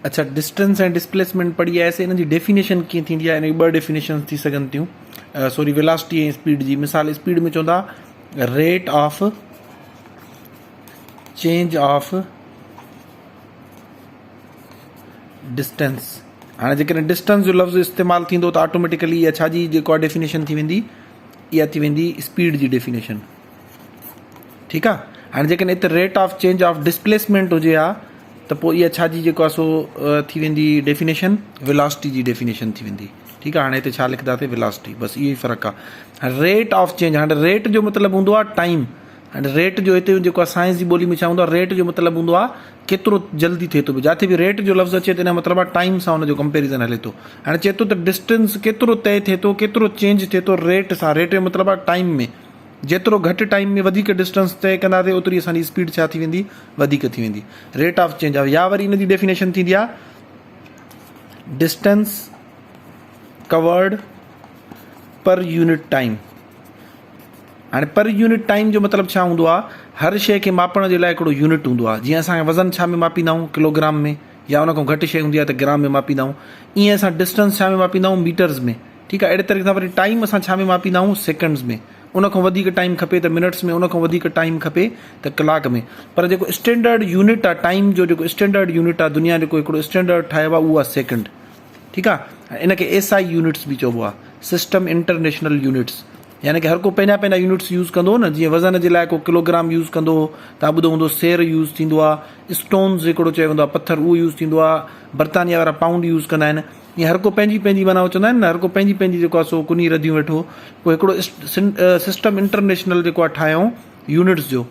अच्छा, distance and displacement पढ़ी आहे इन जी डेफिनेशन कीअं थींदी आहे, इन 2 डेफिनेशन थी सघनि थियूं। सॉरी, वेलोसिटी ऐं स्पीड जी। मिसाल स्पीड में चवंदा rate of change of distance. हाणे जेकॾहिं डिस्टेंस जो लफ़्ज़ इस्तेमालु थींदो त ऑटोमेटिकली इहा छा जी जेको आहे डेफिनेशन थी वेंदी, इहा थी वेंदी स्पीड जी डेफिनेशन। ठीकु आहे। हाणे जेकॾहिं हिते rate of change of displacement हुजे हा त पोइ इहा छा जी जेको आहे सो थी वेंदी डेफिनेशन, वेलोसिटी जी डेफिनेशन थी वेंदी। ठीकु आहे। हाणे हिते छा लिखंदासीं, वेलोसिटी, बसि इहो ई फ़र्क़ु आहे। हाणे रेट ऑफ चेंज, हाणे रेट जो मतिलबु हूंदो आहे टाइम। हाणे रेट जो हिते जेको आहे साइंस जी ॿोली में छा हूंदो आहे, रेट जो मतिलबु हूंदो आहे केतिरो जल्दी थिए थो। जिथे बि रेट जो लफ़्ज़ अचे त इन जो मतिलबु आहे टाइम सां हुनजो कंपेरिज़न हले थो। हाणे चए थो त डिस्टेंस केतिरो तय थिए थो, केतिरो चेंज थिए थो रेट सां। रेट जो मतिलबु आहे टाइम में। जेतिरो घटि टाइम में वधीक डिस्टेंस तय कंदासीं ओतिरी असांजी स्पीड छा थी वेंदी, वधीक थी वेंदी। रेट ऑफ चेंज ऑफ, या वरी इन जी डेफिनेशन थींदी आहे डिस्टेंस कवर्ड पर यूनिट टाइम। हाणे पर यूनिट टाइम जो मतिलबु छा हूंदो आहे, हर शइ खे मापण जे लाइ हिकिड़ो यूनिट हूंदो आहे। जीअं असांखे वज़न छा में मापींदा आहियूं, किलोग्राम में, या उन खां घटि शइ हूंदी आहे त ग्राम में मापींदा आहियूं। ईअं असां डिस्टेंस छा में मापींदा आहियूं, मीटर्स में। ठीकु आहे। अहिड़े तरीक़े सां वरी टाइम असां छा में मापींदा आहियूं, सेकंड्स में। उन खां वधीक टाइम खपे त मिनट्स में, उन खां वधीक टाइम खपे त कलाक में। पर जेको स्टैंडर्ड यूनिट आहे टाइम जो, जेको स्टैंडर्ड यूनिट आहे दुनिया जेको हिकिड़ो स्टैंडर्ड ठाहियो आहे, उहो आहे सेकंड। ठीकु आहे। इन खे SI यूनिट्स बि चइबो आहे, सिस्टम इंटरनेशनल यूनिट्स। यानी कि हर को पंहिंजा यूनिट्स यूज़ कंदो न। जीअं वज़न जे लाइ को किलोग्राम यूज़ कंदो, तव्हां ॿुधो हूंदो सेर यूज़ थींदो आहे, स्टोन्स हिकिड़ो चयो वेंदो आहे पत्थर, उहो यूज़ थींदो आहे। बर्तानिया वारा पाउंड यूज़ कंदा आहिनि। ईअं हर को पंहिंजी माना चवंदा आहिनि न, हर को पंहिंजी जेको आहे सो कुनी रधियूं वेठो। पोइ हिकिड़ो सिस्टम इंटरनेशनल जेको आहे ठाहियूं यूनिट्स जो,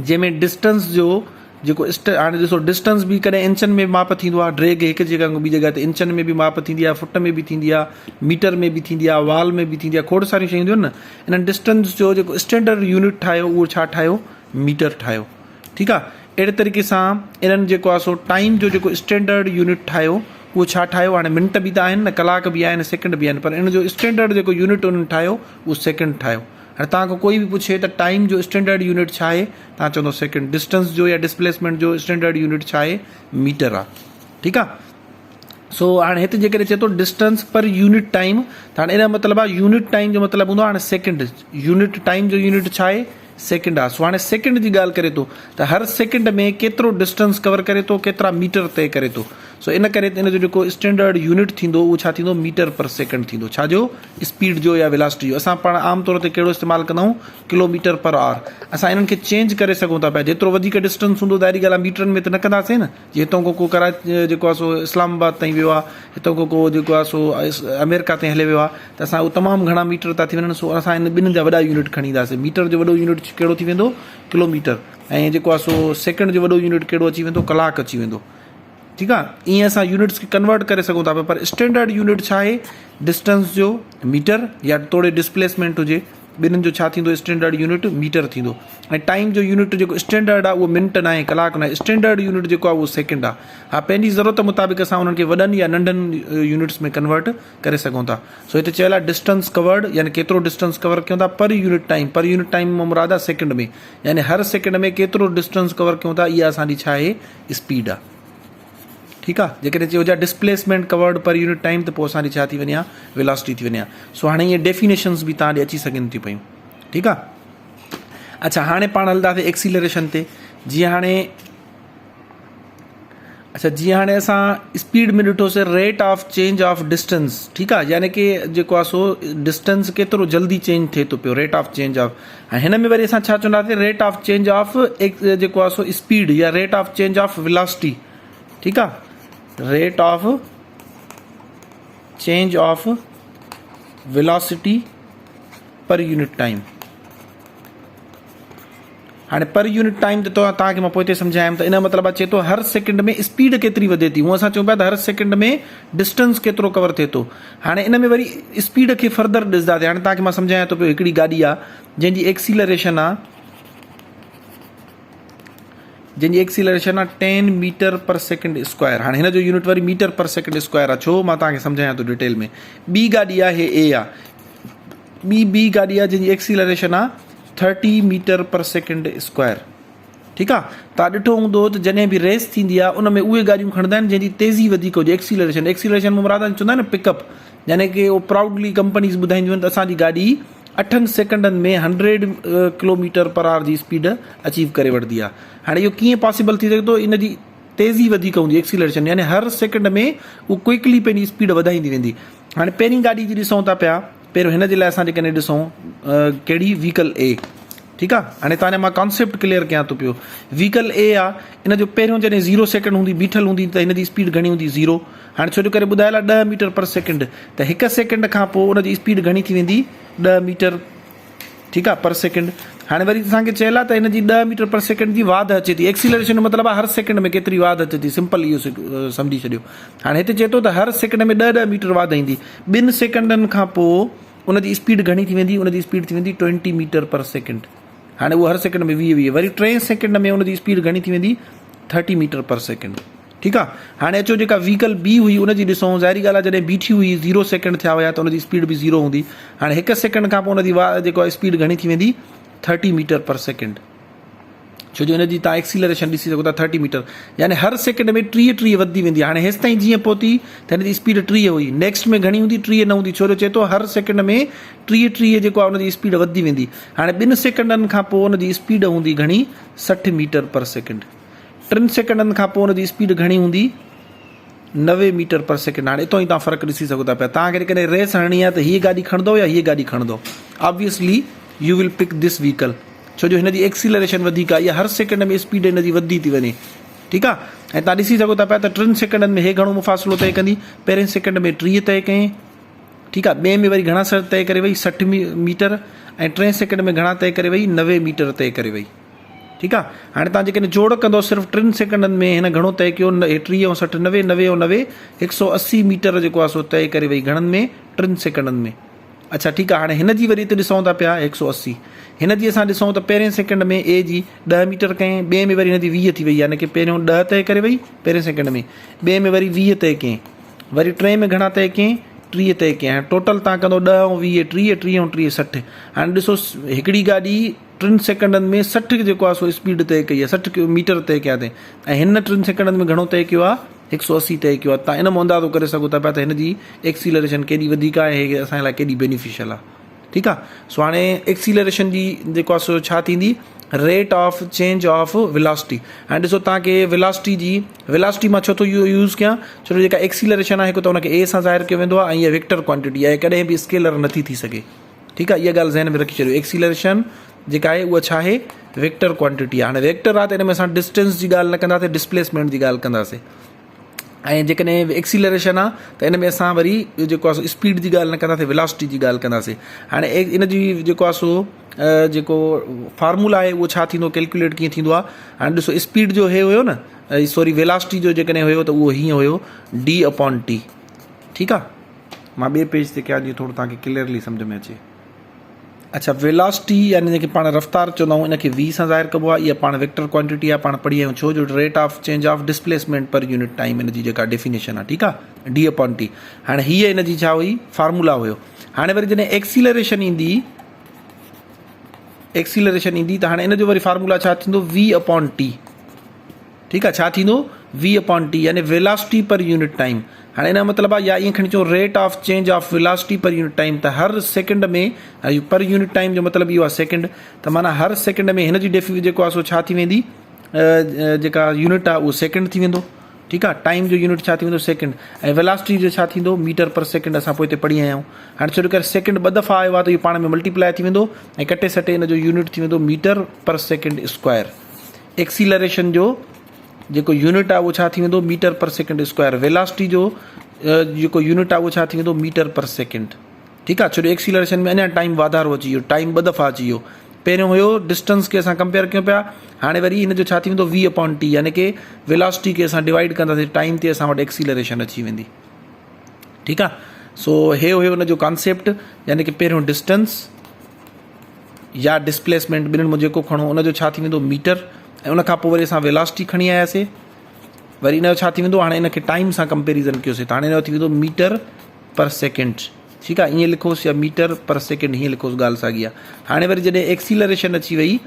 जंहिंमें डिस्टेंस जो जेको हाणे ॾिसो डिस्टेंस बि कॾहिं इंचनि में माप थींदो आहे। ड्रैग हिकु जॻह खां ॿी जॻह ते इंचनि में बि माप थींदी आहे, फुट में बि थींदी आहे, मीटर में बि थींदी आहे, वाल में बि थींदी आहे। खोड़ सारियूं शयूं आहिनि न। इन्हनि डिस्टेंस जो जेको स्टैंडर्ड यूनिट ठाहियो, उहो छा ठाहियो, मीटर ठाहियो। ठीकु आहे। अहिड़े तरीक़े सां इन्हनि जेको आहे सो टाइम जो जेको स्टैंडर्ड यूनिट ठाहियो, उहो छा ठाहियो। हाणे मिंट बि त आहिनि न, कलाक बि आहिनि, सेकंड बि आहिनि, पर इन जो स्टैंडर्ड जेको यूनिट उन्हनि ठाहियो, उहो सेकंड ठाहियो। हाणे तव्हांखां कोई बि पुछे त टाइम जो स्टैंडर्ड यूनिट छा आहे, तव्हां चवंदो सेकंड। डिस्टेंस जो या डिस्प्लेसमेंट जो स्टैंडर्ड यूनिट छा आहे, मीटर आहे। ठीकु आहे। सो हाणे हिते जेकॾहिं चए थो डिस्टेंस पर यूनिट टाइम, त हाणे इन जो मतिलबु आहे यूनिट टाइम जो मतिलबु हूंदो आहे हाणे सेकंड। यूनिट टाइम जो यूनिट छा आहे, सेकंड आहे। सो हाणे सेकंड जी ॻाल्हि करे थो त हर सेकंड में केतिरो डिस्टेंस कवर करे थो, केतिरा मीटर तय करे थो। सो इन करे इन जो जेको स्टैंडर्ड यूनिट थींदो, उहो छा थींदो, मीटर पर सेकंड थींदो। छाजो, स्पीड जो या वेलोसिटी जो। असां पाण आम तौर ते कहिड़ो इस्तेमालु कंदा आहियूं, किलोमीटर पर आवर। असां इन्हनि खे चेंज करे सघूं था पिया। जेतिरो वधीक डिस्टेंस हूंदो, ज़ाहिरी ॻाल्हि आहे मीटरनि में त न कंदासीं न। जीअं हितां खां को कराची जेको आहे सो इस्लामाबाद ताईं वियो आहे, हितां खां को जेको आहे सो अमेरिका ताईं हले वियो आहे, त असां उहो तमामु घणा मीटर था थी वञनि। सो असां इन ॿिन्हिनि जा वॾा यूनिट खणी ईंदासीं। मीटर जो वॾो यूनिट कहिड़ो थी वेंदो, किलोमीटर। ऐं जेको आहे सो सेकंड जो वॾो यूनिट कहिड़ो अची वेंदो, कलाक अची वेंदो। ठीकु आहे। ईअं असां यूनिट्स खे कन्वर्ट करे सघूं था पिया। पर स्टैंडर्ड यूनिट छा आहे, डिस्टेंस जो मीटर, या तोड़े डिस्प्लेसमेंट हुजे, ॿिन्हिनि जो छा थींदो, स्टैंडर्ड यूनिट मीटर थींदो। ऐं टाइम जो यूनिट जेको स्टैंडर्ड आहे, उहो मिंट न आहे, कलाक न आहे। स्टैंडर्ड यूनिट जेको आहे उहो सेकंड आहे। हा, पंहिंजी ज़रूरत मुताबिक़ असां उन्हनि खे वॾनि या नंढनि यूनिट्स में कन्वर्ट करे सघूं था। सो हिते चयल आहे डिस्टेंस कवर्ड, यानी केतिरो डिस्टेंस कवर कयूं था पर यूनिट टाइम। पर यूनिट टाइम में मुराद आहे सेकंड में, यानी हर सेकंड में केतिरो डिस्टेंस कवर कयूं था, इहा असांजी छा आहे, स्पीड आहे। ठीकु आहे। जेकॾहिं चयो हुजे डिस्प्लेसमेंट कवर्ड पर यूनिट टाइम, त पोइ असांजी छा थी वञे, वेलोसिटी थी वञे। सो हाणे इहे डेफिनेशन्स बि तव्हां ॾे अची सघनि थियूं पियूं। ठीकु आहे। अच्छा, हाणे पाण हलंदासीं एक्सीलरेशन ते। जीअं हाणे असां स्पीड में ॾिठोसीं rate of change of distance. ठीकु आहे। यानी कि जेको आहे सो डिस्टेंस केतिरो जल्दी चेंज थिए थो पियो, रेट ऑफ चेंज ऑफ। ऐं हिन में वरी असां छा चवंदासीं, रेट ऑफ चेंज ऑफ जेको आहे सो स्पीड, या rate of change of velocity. ठीकु आहे। Rate of change of velocity पर यूनिट टाइम। हाणे पर यूनिट टाइम त तव्हांखे मां पोइ ते सम्झायमि। त इन जो मतिलबु अचे थो हर सेकंड में स्पीड केतिरी वधे थी। हूअं असां चऊं पिया त हर सेकंड में डिस्टेंस केतिरो कवर थिए थो। हाणे इन में वरी स्पीड खे फर्दर ॾिसंदासीं। हाणे तव्हांखे मां सम्झायां थो पियो, हिकिड़ी गाॾी आहे जंहिंजी एक्सीलरेशन आहे 10 मीटर पर सेकंड स्क्वायर। हाणे हिन जो यूनिट वरी मीटर पर सेकंड स्क्वायर आहे। छो, मां तव्हांखे सम्झायां थो डिटेल में। ॿी गाॾी आहे, ए आहे, ॿी गाॾी आहे जंहिंजी एक्सीलरेशन आहे 30 मीटर पर सेकंड स्क्वायर। ठीकु आहे। तव्हां ॾिठो हूंदो त जॾहिं बि रेस थींदी आहे उन में उहे गाॾियूं खणंदा आहिनि जंहिंजी तेज़ी वधीक हुजे, एक्सीलरेशन में मुराद चवंदा आहिनि न पिकअप, यानी कि उहो प्राउडली कंपनीज़ ॿुधाईंदियूं आहिनि त असांजी गाॾी 8 सेकंडनि में 100 किलोमीटर पर आवर जी स्पीड अचीव करे वठंदी आहे। हाणे इहो कीअं पॉसिबल थी सघे थो, इन जी तेज़ी वधीक हूंदी एक्सीलरेशन, यानी हर सेकंड में उहो क्विकली पंहिंजी स्पीड वधाईंदी वेंदी। हाणे पहिरीं गाॾी जी ॾिसूं था पिया, पहिरियों हिन जे लाइ असां जेकॾहिं ॾिसूं कहिड़ी व्हीकल ए, ठीकु आहे। हाणे तव्हांजा मां कॉन्सेप्ट क्लियर कयां थो पियो। व्हीकल ए आहे, इन जो पहिरियों जॾहिं 0 सेकंड हूंदी बीठल हूंदी त हिन जी स्पीड घणी हूंदी 0। हाणे छो जो करे ॿुधायल आहे 10 मीटर पर सेकंड, त 1 सेकंड खां पोइ उन जी स्पीड घणी थी वेंदी 10 मीटर, ठीकु आहे, पर सेकंड। हाणे वरी असांखे चयल आहे त हिन जी 10 मीटर पर सेकंड जी वाध अचे थी, एक्सीलरेशन जो मतिलबु आहे हर सेकंड में केतिरी वाध अचे थी, सिंपल इहो सम्झी छॾियो। हाणे हिते चए थो त हर सेकंड में 10 मीटर वाध ईंदी, 2 सेकंडनि खां पोइ उन जी स्पीड घणी थी वेंदी, उन जी स्पीड थी वेंदी 20 मीटर पर सेकंड। हाणे उहो हर सेकंड में 20 वरी 3 सेकंड में उन जी स्पीड घणी थी वेंदी 30 मीटर पर सेकंड, ठीकु आहे। हाणे अचो जेका व्हीकल बी हुई उन जी ॾिसूं, ज़ाहिरी ॻाल्हि आहे जॾहिं बीठी हुई 0 सेकंड थिया हुया त उन जी स्पीड बि 0 हूंदी। हाणे 1 सेकंड खां पोइ उन जी जेको स्पीड घणी थी वेंदी 30 मीटर पर सेकंड, छो जो हिन जी तव्हां एक्सीलरेशन ॾिसी सघो था 30 मीटर, यानी हर सेकंड में 30 वधंदी वेंदी। हाणे हेसि ताईं जीअं पहुती त हिन जी स्पीड 30 हुई, नेक्स्ट में घणी हूंदी 30 न हूंदी, छो जो चए थो हर सेकंड में 30 जेको आहे उन जी स्पीड वधंदी वेंदी। हाणे 2 सेकंडनि खां पोइ उन जी स्पीड हूंदी घणी 60 मीटर पर सेकंड, 3 सेकंडनि खां पोइ उन जी स्पीड घणी हूंदी 90 मीटर पर सेकंड। हाणे हितां ई तव्हां फ़र्क़ु ॾिसी सघो था पिया। तव्हांखे कॾहिं रेस हणणी आहे त हीअ गाॾी खणंदो या हीअ गाॾी खणंदो, obviously you will pick this vehicle, छो जो हिन जी एक्सीलरेशन वधीक आहे, इहा हर सेकंड में स्पीड हिन जी वधंदी थी वञे, ठीकु आहे। ऐं तव्हां ॾिसी सघो था पिया त 3 सेकंडनि में हे घणो मुफ़ासिलो तय कंदी, पहिरें सेकंड में 30 तय कयईं, ठीकु आहे, ॿिए में वरी घणा सर तय करे वई 60 मीटर, ऐं 3 सेकंड में घणा तय करे वई 90 मीटर तय करे वई, ठीकु आहे। हाणे तव्हां जेकॾहिं जोड़ कंदो सिर्फ़ु 3 सेकंडनि में हिन घणो तय कयो 30 ऐं 60 90 90 ऐं 90 180 मीटर जेको आहे सो तय करे वई, घणनि में 3 सेकंडनि में। अच्छा ठीकु आहे। हाणे हिन जी वरी हिते ॾिसूं था पिया 180, हिन जी असां ॾिसूं त पहिरें सेकंड में ए जी 10 मीटर कयईं, ॿिए में वरी हिन जी 20 थी वई, यानी कि पहिरियों 10 तय करे वई पहिरें सेकंड में, ॿिए में वरी 20 तय कयईं, वरी 3 में घणा तय कयईं 30 तय कयईं। हाणे टोटल तव्हां कंदो 10 ऐं 20 30 30 ऐं 30 60। हाणे ॾिसो हिकिड़ी गाॾी 3 सेकंडनि में 60 जेको आहे सो स्पीड तय कई आहे, 60 मीटर तय कया अथई, ऐं हिन 3 सेकंडनि में घणो तय कयो आहे 180 तय कयो आहे। तव्हां इन मां अंदाज़ो करे सघो था पिया त हिन जी एक्सीलरेशन केॾी वधीक आहे, हे असांजे लाइ केॾी बेनिफिशियल आहे, ठीकु आहे। सो हाणे एक्सीलरेशन जी जेको आहे सो छा थींदी, rate of change of velocity. हाणे ॾिसो तव्हांखे वेलोसिटी मां छो थो यूज़ कयां, छो जो जेका एक्सीलरेशन आहे हिकु त हुनखे ए सां ज़ाहिर कयो वेंदो आहे, ऐं इहा वेक्टर क्वांटिटी आहे, कॾहिं बि स्केलर नथी थी सघे, ठीकु आहे। इहा ॻाल्हि ज़हन में रखी छॾियो, एक्सीलरेशन जेका आहे उहा छा आहे वेक्टर क्वांटिटी आहे। हाणे वेक्टर आहे त हिन में असां डिस्टेंस जी ॻाल्हि न कंदासीं, डिस्प्लेसमेंट जी ॻाल्हि कंदासीं। ऐं जेकॾहिं एक्सीलरेशन आहे त इन में असां वरी जेको आहे स्पीड जी ॻाल्हि न कंदासीं, वेलोसिटी जी ॻाल्हि कंदासीं। हाणे इन जी जेको आहे सो जेको फार्मूला आहे उहो छा थींदो, कैलकुलेट कीअं थींदो आहे। हाणे ॾिसो स्पीड जो हे हुयो न, सॉरी वेलोसिटी जो जेकॾहिं हुयो त उहो हीअं हुयो D/T, ठीकु आहे। मां ॿिए पेज ते कयां जीअं थोरो तव्हांखे क्लियरली सम्झ में अचे। अच्छा, वेलोसिटी यानी जेके पाण रफ़्तार चवंदा आहियूं इनखे V सां ज़ाहिर कबो आहे, इहा पाण वेक्टर क्वांटिटी आहे, पाण पढ़ी आहियूं, छो जो rate of change of displacement per unit time इन जी जेका डेफिनेशन आहे, ठीकु आहे, D/T। हाणे हीअ इन जी छा हुई फार्मूला हुयो। हाणे वरी जॾहिं एक्सीलरेशन ईंदी त हाणे इन जो वरी फार्मूला छा थींदो V/T, ठीकु आहे। छा थींदो V/T, यानी वेलोसिटी पर यूनिट टाइम। हाणे इन जो मतिलबु आहे या ईअं खणी अचो rate of change of velocity पर यूनिट टाइम, त हर सेकंड में पर यूनिट टाइम जो मतिलबु इहो आहे सेकंड, त माना हर सेकंड में हिन जी जेको आहे सो छा थी वेंदी, जेका यूनिट आहे उहो सेकंड थी वेंदो, ठीकु आहे। टाइम जो यूनिट छा थी वेंदो सेकंड, ऐं वेलोसिटी जो छा थींदो मीटर पर सेकंड, असां पोइ हिते पढ़ी आया आहियूं। हाणे छो करे सेकंड 2 दफ़ा आयो आहे त इहो पाण में मल्टीप्लाए थी वेंदो, ऐं कटे सटे इन जो यूनिट थी वेंदो मीटर पर सेकंड स्क्वायर। एक्सीलरेशन जो जेको यूनिट आहे उहो छा थी वेंदो मीटर पर सेकंड स्क्वायर, वेलोसिटी जो जेको यूनिट आहे उहो छा थी वेंदो मीटर पर सेकंड, ठीकु आहे। छो जो एक्सीलरेशन में अञा टाइम वाधारो अची वियो, टाइम 2 दफ़ा अची वियो, पहिरियों हुयो डिस्टेंस खे असां कंपेयर कयूं पिया, हाणे वरी हिन जो छा थी वेंदो V/T, यानी कि वेलोसिटी खे असां डिवाइड कंदासीं टाइम ते, असां वटि एक्सीलरेशन अची वेंदी, ठीकु आहे। सो हे हुयो हुन जो कॉन्सेप्ट, यानी कि पहिरियों डिस्टेंस या डिस्प्लेसमेंट ॿिन्हिनि में जेको खणो उनजो छा थी वेंदो मीटर, ऐं उनखां पोइ वरी असां वेलोसिटी खणी आयासीं, वरी इन जो छा थी वेंदो, हाणे इनखे टाइम सां कंपेरिज़न कयोसीं त हाणे इन जो थी वेंदो मीटर पर सेकंड, ठीकु आहे। ईअं लिखोसि या मीटर पर सेकंड हीअं लिखोसि, ॻाल्हि साॻी आहे। हाणे वरी जॾहिं एक्सीलरेशन अची वई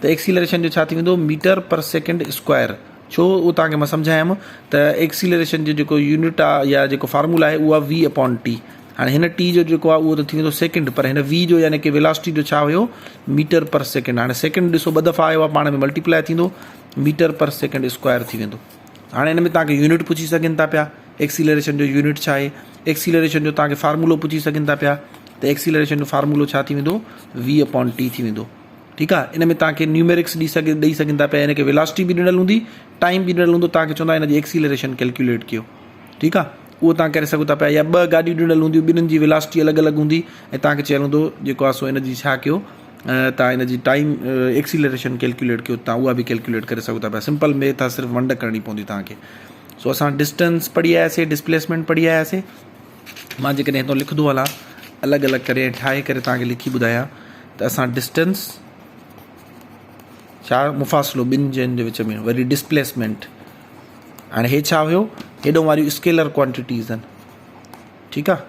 त एक्सीलरेशन जो छा थी वेंदो मीटर पर सेकेंड स्क्वायर। छो उहो तव्हांखे मां सम्झायमि त एक्सीलरेशन जो जेको यूनिट आहे या जेको फार्मूला आहे उहा v/t। हाणे हिन टी जो जेको आहे उहो त थी वेंदो सेकेंड, पर हिन वी जो यानी कि वेलोसिटी जो छा हुयो मीटर पर सेकेंड। हाणे सेकेंड ॾिसो 2 दफ़ा आयो आहे, पाण में मल्टीप्लाए थींदो, मीटर पर सेकेंड स्क्वायर थी वेंदो। हाणे हिन में तव्हांखे यूनिट पुछी सघनि था पिया, एक्सीलरेशन जो यूनिट छा आहे, एक्सीलरेशन जो तव्हांखे फार्मूलो पुछी सघनि था पिया, त एक्सीलरेशन जो फार्मूलो छा थी वेंदो v/t थी वेंदो। ठीकु आहे, इन में तव्हांखे न्यूमेरिक्स ॾेई सघनि था पिया, हिनखे वेलोसिटी बि ॾिनल हूंदी, टाइम बि ॾिनल हूंदो, तव्हांखे चवंदा हिन जी एक्सीलरेशन कैलकुलेट कयो। ठीकु आहे, उहो तव्हां करे सघो था पिया। या 2 गाॾियूं ॾिनल हूंदियूं, ॿिन्हिनि जी वेलोसिटी अलॻि अलॻि हूंदी ऐं तव्हांखे चयलु हूंदो जेको आहे सो हिन जी छा कयो, तव्हां हिन जी टाइम एक्सीलरेशन कैलकुलेट कयो, तव्हां उहा बि कैलकुलेट करे सघो था पिया। सिंपल मेथ आहे, सिर्फ़ु वंड करणी पवंदी तव्हांखे। सो असां डिस्टेंस पढ़ी आयासीं, डिस्प्लेसमेंट पढ़ी आयासीं। मां जेकॾहिं हितां लिखंदो हलां अलॻि अलॻि करे ठाहे करे तव्हांखे लिखी ॿुधायां त असां डिस्टेंस छा मुफ़ासिलो ॿिनि जन जे विच में, वरी डिस्प्लेसमेंट। हाणे हे छा हुयो, हेॾो वारियूं स्केलर क्वांटिटीज़ आहिनि। ठीकु आहे,